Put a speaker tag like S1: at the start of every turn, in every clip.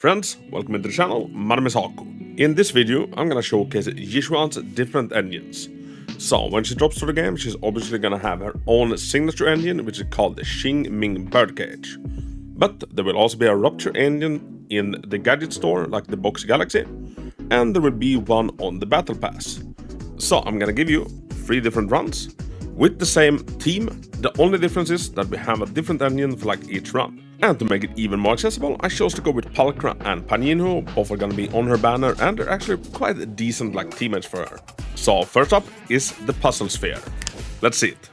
S1: Friends, welcome to the channel, my name is Hako. In this video, I'm gonna showcase Yi Xuan's different engines. So, when she drops to the game, she's obviously gonna have her own signature engine, which is called the Qingming Birdcage. But there will also be a rupture engine in the gadget store, like the Box Galaxy, and there will be one on the Battle Pass. So, I'm gonna give you 3 different runs with the same team. The only difference is that we have a different engine for like each run. And to make it even more accessible, I chose to go with Palkra and Paninho. Both are gonna be on her banner, and they're actually quite decent like teammates for her. So first up is the Puzzle Sphere. Let's see it.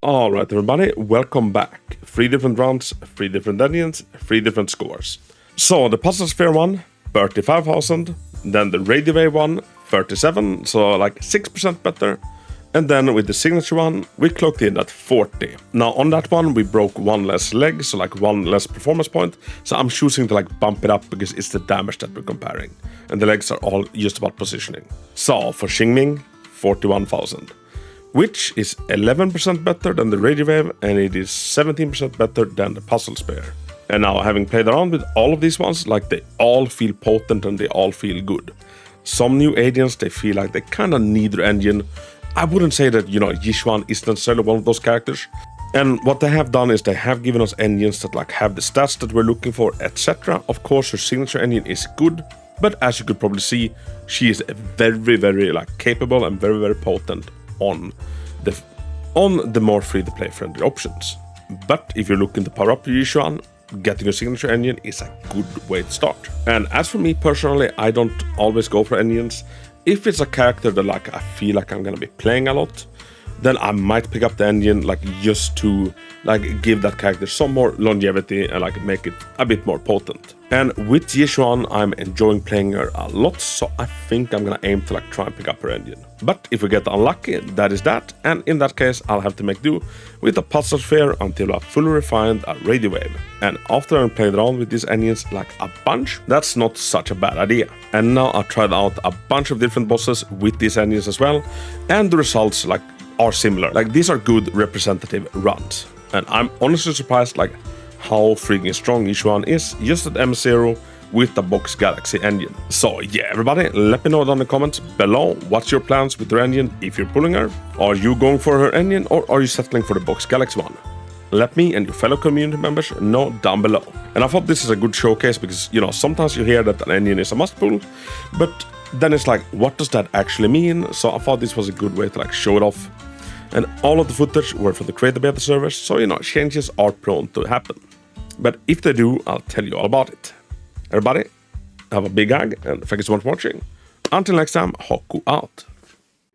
S1: Alright everybody, welcome back. 3 different rounds, 3 different onions, 3 different scores. So the Puzzle Sphere one, 35,000. Then the Radiowave one, 37, so like 6% better. And then with the signature one, we clocked in at 40. Now on that one, we broke 1 less leg, so like 1 less performance point. So I'm choosing to like bump it up because it's the damage that we're comparing. And the legs are all just about positioning. So for Qingming, 41,000. Which is 11% better than the Radiowave, and it is 17% better than the Puzzle Sphere. And now, having played around with all of these ones, like they all feel potent and they all feel good. Some new agents, they feel like they kind of need their engine. I wouldn't say that, Yi Xuan is necessarily one of those characters. And what they have done is they have given us engines that like have the stats that we're looking for, etc. Of course, her signature engine is good, but as you could probably see, she is very, very like capable and very, very potent on the more free-to-play friendly options. But if you're looking to power up your Yi Xuan, getting a signature engine is a good way to start. And as for me personally, I don't always go for engines. If it's a character that like I feel like I'm gonna be playing a lot, then I might pick up the engine like just to like give that character some more longevity and like make it a bit more potent. And with Yi Xuan, I'm enjoying playing her a lot, so I think I'm gonna aim to like try and pick up her engine. But if we get unlucky, that is that, and in that case I'll have to make do with a Puzzle Sphere until I've fully refined a Radiowave. And after I've played around with these engines like a bunch, that's not such a bad idea. And now I've tried out a bunch of different bosses with these engines as well, and the results like are similar. Like these are good representative runs. And I'm honestly surprised like how freaking strong Yi Xuan is just at M0 with the Box Galaxy engine. So yeah, everybody, let me know down in the comments below what's your plans with your engine if you're pulling her. Are you going for her engine or are you settling for the Box Galaxy one? Let me and your fellow community members know down below. And I thought this is a good showcase because, sometimes you hear that an engine is a must pull, but then it's like, what does that actually mean? So I thought this was a good way to like show it off. And all of the footage were for the creator beta servers, so changes are prone to happen. But if they do, I'll tell you all about it. Everybody, have a big hug, and thank you so much for watching. Until next time, Hako out.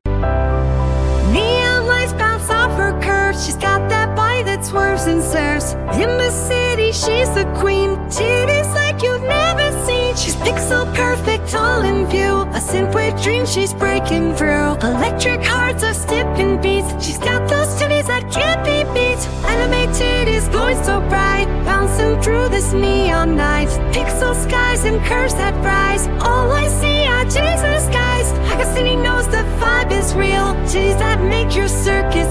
S2: Neon lights bounce off her curves. She's got that body that swerves and serves. In the city, she's the queen. Titties like you've never seen. She's pixel perfect, all in view. A synthwave dream, she's breaking through. Electric hearts are skipping beats. She's got those titties that can't be beat. Anime titties glowing so bright, bouncing through this neon night. Pixel skies and curves that rise. All I see are titties in the skies. Hako City knows the vibe is real. Titties that make your circus